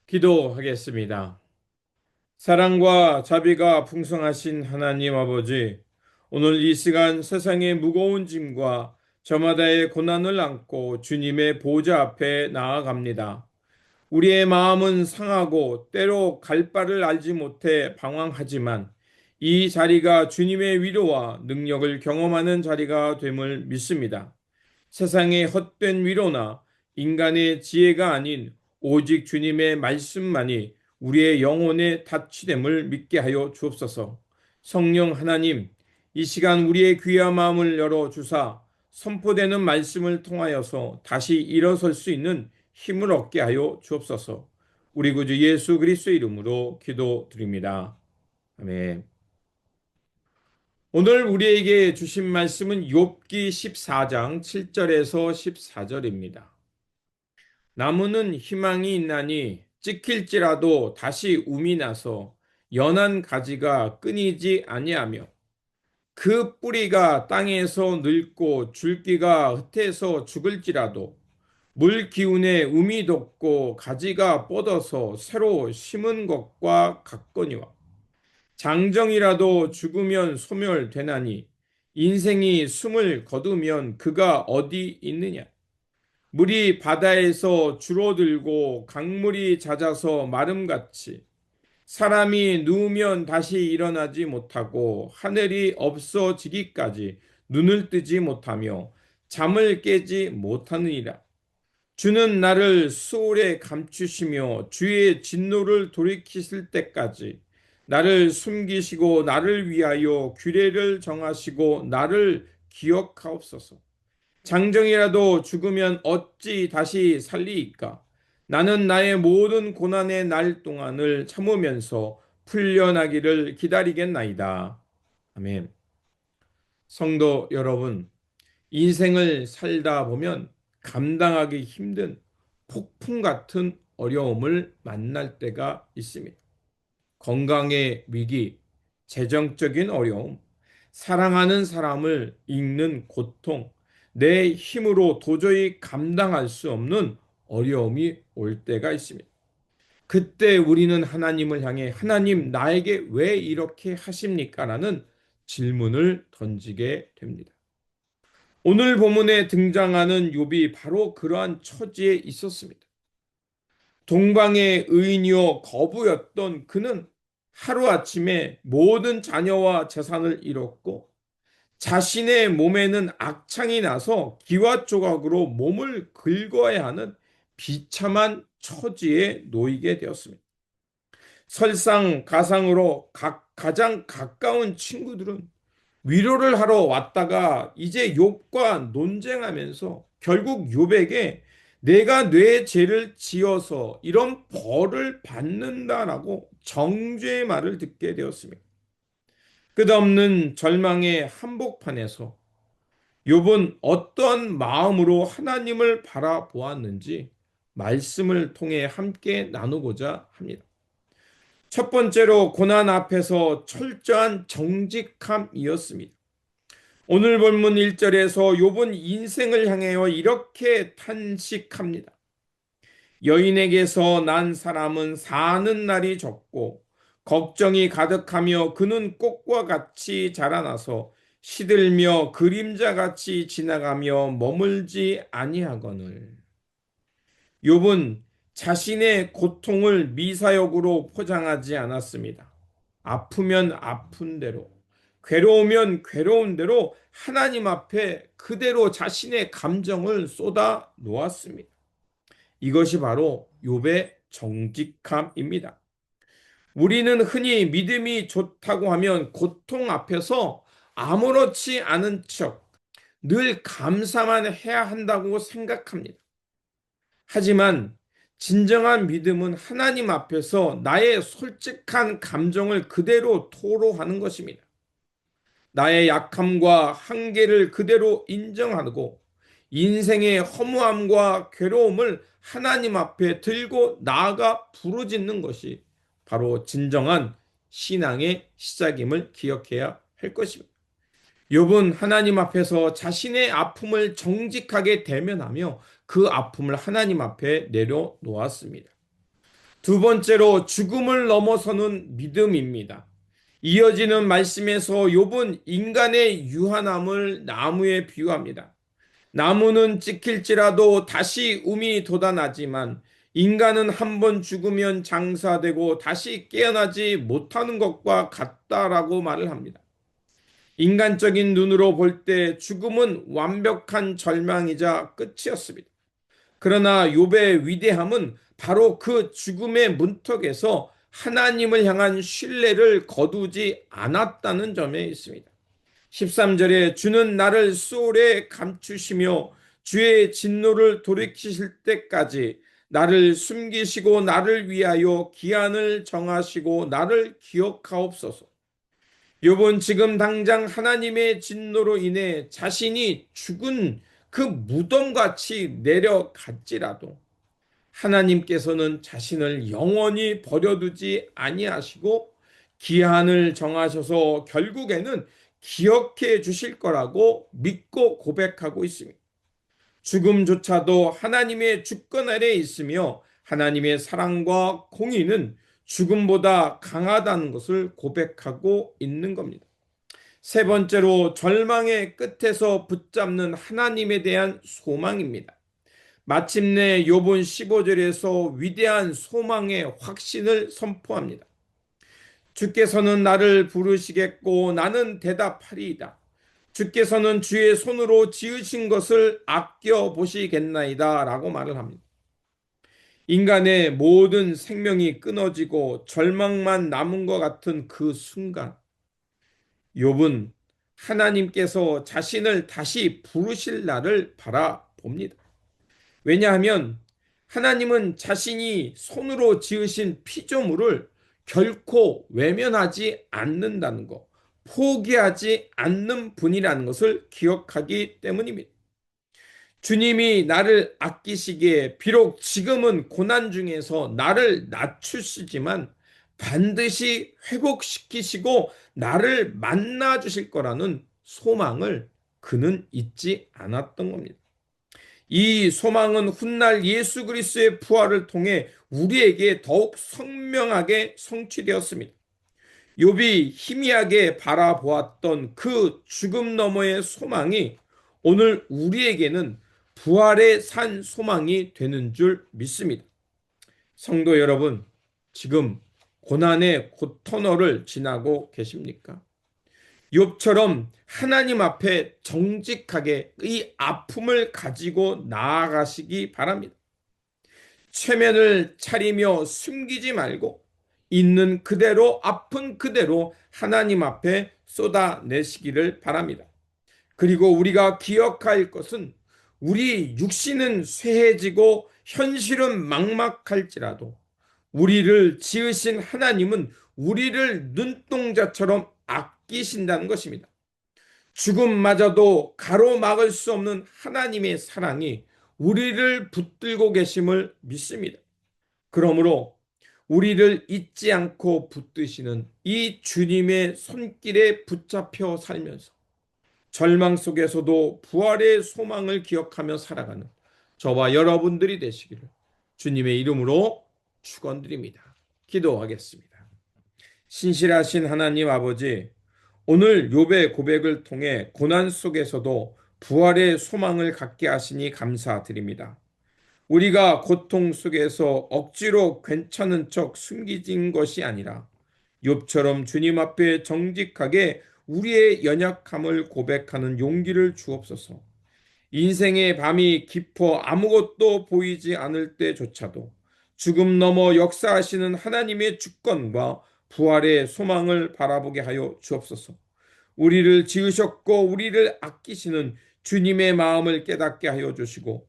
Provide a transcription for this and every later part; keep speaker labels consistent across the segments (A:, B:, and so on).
A: 기도하겠습니다. 사랑과 자비가 풍성하신 하나님 아버지, 오늘 이 시간 세상의 무거운 짐과 저마다의 고난을 안고 주님의 보좌 앞에 나아갑니다. 우리의 마음은 상하고 때로 갈 바를 알지 못해 방황하지만 이 자리가 주님의 위로와 능력을 경험하는 자리가 됨을 믿습니다. 세상의 헛된 위로나 인간의 지혜가 아닌 오직 주님의 말씀만이 우리의 영혼의 닫히됨을 믿게 하여 주옵소서. 성령 하나님, 이 시간 우리의 귀와 마음을 열어 주사 선포되는 말씀을 통하여서 다시 일어설 수 있는 힘을 얻게 하여 주옵소서. 우리 구주 예수 그리스도의 이름으로 기도드립니다. 아멘. 오늘 우리에게 주신 말씀은 욥기 14장 7절에서 14절입니다. 나무는 희망이 있나니 찍힐지라도 다시 움이 나서 연한 가지가 끊이지 아니하며 그 뿌리가 땅에서 늙고 줄기가 흩어서 죽을지라도 물 기운에 움이 돋고 가지가 뻗어서 새로 심은 것과 같거니와 장정이라도 죽으면 소멸되나니 인생이 숨을 거두면 그가 어디 있느냐. 물이 바다에서 줄어들고 강물이 잦아서 마름같이 사람이 누우면 다시 일어나지 못하고 하늘이 없어지기까지 눈을 뜨지 못하며 잠을 깨지 못하느니라. 주는 나를 수월에 감추시며 주의 진노를 돌이키실 때까지 나를 숨기시고 나를 위하여 규례를 정하시고 나를 기억하옵소서. 장정이라도 죽으면 어찌 다시 살리이까? 나는 나의 모든 고난의 날 동안을 참으면서 풀려나기를 기다리겠나이다. 아멘. 성도 여러분, 인생을 살다 보면 감당하기 힘든 폭풍 같은 어려움을 만날 때가 있습니다. 건강의 위기, 재정적인 어려움, 사랑하는 사람을 잃는 고통, 내 힘으로 도저히 감당할 수 없는 어려움이 올 때가 있습니다. 그때 우리는 하나님을 향해 하나님 나에게 왜 이렇게 하십니까? 라는 질문을 던지게 됩니다. 오늘 본문에 등장하는 욥이 바로 그러한 처지에 있었습니다. 동방의 의인이요 거부였던 그는 하루아침에 모든 자녀와 재산을 잃었고 자신의 몸에는 악창이 나서 기와 조각으로 몸을 긁어야 하는 비참한 처지에 놓이게 되었습니다. 설상가상으로 가장 가까운 친구들은 위로를 하러 왔다가 이제 욥과 논쟁하면서 결국 욥에게 내가 뇌 죄를 지어서 이런 벌을 받는다라고 정죄의 말을 듣게 되었습니다. 끝없는 절망의 한복판에서 욥은 어떠한 마음으로 하나님을 바라보았는지 말씀을 통해 함께 나누고자 합니다. 첫 번째로 고난 앞에서 철저한 정직함이었습니다. 오늘 본문 1절에서 욥은 인생을 향하여 이렇게 탄식합니다. 여인에게서 난 사람은 사는 날이 적고 걱정이 가득하며 그는 꽃과 같이 자라나서 시들며 그림자같이 지나가며 머물지 아니하거늘. 욥은 자신의 고통을 미사역으로 포장하지 않았습니다. 아프면 아픈 대로, 괴로우면 괴로운 대로 하나님 앞에 그대로 자신의 감정을 쏟아 놓았습니다. 이것이 바로 욥의 정직함입니다. 우리는 흔히 믿음이 좋다고 하면 고통 앞에서 아무렇지 않은 척 늘 감사만 해야 한다고 생각합니다. 하지만 진정한 믿음은 하나님 앞에서 나의 솔직한 감정을 그대로 토로하는 것입니다. 나의 약함과 한계를 그대로 인정하고 인생의 허무함과 괴로움을 하나님 앞에 들고 나아가 부르짖는 것이 바로 진정한 신앙의 시작임을 기억해야 할 것입니다. 욥은 하나님 앞에서 자신의 아픔을 정직하게 대면하며 그 아픔을 하나님 앞에 내려놓았습니다. 두 번째로 죽음을 넘어서는 믿음입니다. 이어지는 말씀에서 욥은 인간의 유한함을 나무에 비유합니다. 나무는 찍힐지라도 다시 움이 돋아나지만 인간은 한번 죽으면 장사되고 다시 깨어나지 못하는 것과 같다라고 말을 합니다. 인간적인 눈으로 볼 때 죽음은 완벽한 절망이자 끝이었습니다. 그러나 욥의 위대함은 바로 그 죽음의 문턱에서 하나님을 향한 신뢰를 거두지 않았다는 점에 있습니다. 13절에 주는 나를 수월에 감추시며 주의 진노를 돌이키실 때까지 나를 숨기시고 나를 위하여 기한을 정하시고 나를 기억하옵소서. 욥은 지금 당장 하나님의 진노로 인해 자신이 죽은 그 무덤같이 내려갔지라도 하나님께서는 자신을 영원히 버려두지 아니하시고 기한을 정하셔서 결국에는 기억해 주실 거라고 믿고 고백하고 있습니다. 죽음조차도 하나님의 주권 아래에 있으며 하나님의 사랑과 공의는 죽음보다 강하다는 것을 고백하고 있는 겁니다. 세 번째로 절망의 끝에서 붙잡는 하나님에 대한 소망입니다. 마침내 욥은 15절에서 위대한 소망의 확신을 선포합니다. 주께서는 나를 부르시겠고 나는 대답하리이다. 주께서는 주의 손으로 지으신 것을 아껴 보시겠나이다 라고 말을 합니다. 인간의 모든 생명이 끊어지고 절망만 남은 것 같은 그 순간 욥은 하나님께서 자신을 다시 부르실 날을 바라봅니다. 왜냐하면 하나님은 자신이 손으로 지으신 피조물을 결코 외면하지 않는다는 것, 포기하지 않는 분이라는 것을 기억하기 때문입니다. 주님이 나를 아끼시기에 비록 지금은 고난 중에서 나를 낮추시지만 반드시 회복시키시고 나를 만나 주실 거라는 소망을 그는 잊지 않았던 겁니다. 이 소망은 훗날 예수 그리스도의 부활을 통해 우리에게 더욱 선명하게 성취되었습니다. 욥이 희미하게 바라보았던 그 죽음 너머의 소망이 오늘 우리에게는 부활의 산 소망이 되는 줄 믿습니다. 성도 여러분, 지금 고난의 고터널을 지나고 계십니까? 욥처럼 하나님 앞에 정직하게 이 아픔을 가지고 나아가시기 바랍니다. 체면을 차리며 숨기지 말고 있는 그대로 아픈 그대로 하나님 앞에 쏟아내시기를 바랍니다. 그리고 우리가 기억할 것은 우리 육신은 쇠해지고 현실은 막막할지라도 우리를 지으신 하나님은 우리를 눈동자처럼 아끼신다는 것입니다. 죽음마저도 가로막을 수 없는 하나님의 사랑이 우리를 붙들고 계심을 믿습니다. 그러므로 우리를 잊지 않고 붙드시는 이 주님의 손길에 붙잡혀 살면서 절망 속에서도 부활의 소망을 기억하며 살아가는 저와 여러분들이 되시기를 주님의 이름으로 축원드립니다. 기도하겠습니다. 신실하신 하나님 아버지, 오늘 욥의 고백을 통해 고난 속에서도 부활의 소망을 갖게 하시니 감사드립니다. 우리가 고통 속에서 억지로 괜찮은 척 숨기진 것이 아니라 욥처럼 주님 앞에 정직하게 우리의 연약함을 고백하는 용기를 주옵소서. 인생의 밤이 깊어 아무것도 보이지 않을 때조차도 죽음 넘어 역사하시는 하나님의 주권과 부활의 소망을 바라보게 하여 주옵소서. 우리를 지으셨고 우리를 아끼시는 주님의 마음을 깨닫게 하여 주시고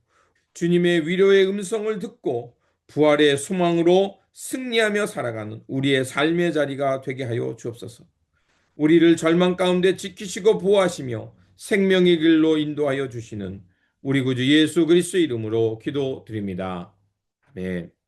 A: 주님의 위로의 음성을 듣고 부활의 소망으로 승리하며 살아가는 우리의 삶의 자리가 되게 하여 주옵소서. 우리를 절망 가운데 지키시고 보호하시며 생명의 길로 인도하여 주시는 우리 구주 예수 그리스도의 이름으로 기도드립니다. 아멘.